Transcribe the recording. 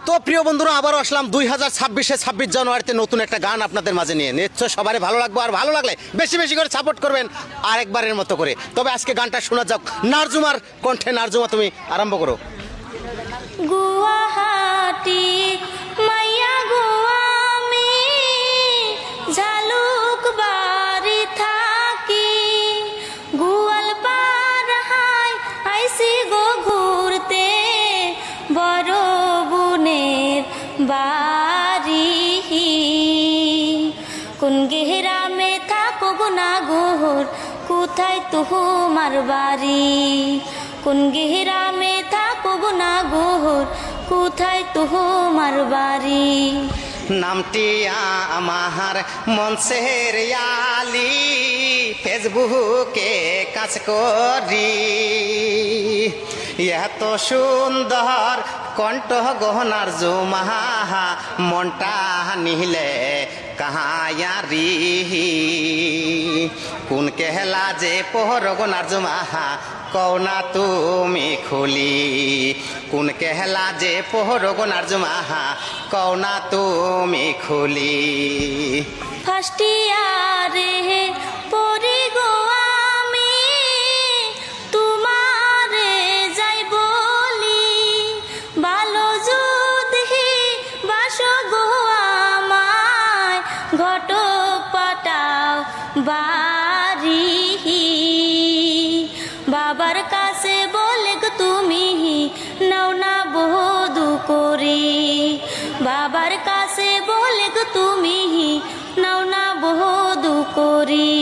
তো প্রিয় বন্ধুরা, আবারও আসলাম 2026-এ 26 জানুয়ারিতে নতুন একটা গান আপনাদের মাঝে নিয়ে। নিশ্চয় সবারই ভালো লাগবে, আর ভালো লাগলে বেশি বেশি করে সাপোর্ট করবেন আরেকবারের মতো করে। তবে আজকে গানটা শোনা যাক নারজুমার কণ্ঠে। নারজুমা, তুমি আরম্ভ করো। গুয়াহাটি মাইয়া গোয়ামি ঝালুক বাড়ি থাকি গোয়ালপাড় হাই আইসি গো ঘুরতে বড় বোনের বাড়ি। কোন গেহরামে থাকো গো না গোহর, কোথায় তোমার বাড়ি? কোন গেহরামে থাকো গো না গোহর, কোথায় তোমার বাড়ি? নামটি আমার মনসের আলি, ফেসবুকে কাজ করি। এত সুন্দর কণ্ঠ গহনার জুমাহা, মনটা নিলে কাহায়ারি। কোন কেহলা যে পোহর গনার জুমাহা, কওনা তুমি খুলি। কোন কেহলা যে পোহর গনার জুমাহা, কওনা তুমি খুলি। ফার্স্ট ইয়ারে পড়ি গো আমি, তোমারে যাই বলি। ভালো যদি বাসো গো আমায়, ঘটক পাঠাও বাড়ি। বাবার কাছে বলে গো তুমি নাও না বধূ করি। বাবার কাছে বলে গো তুমি নাও না বধূ করি।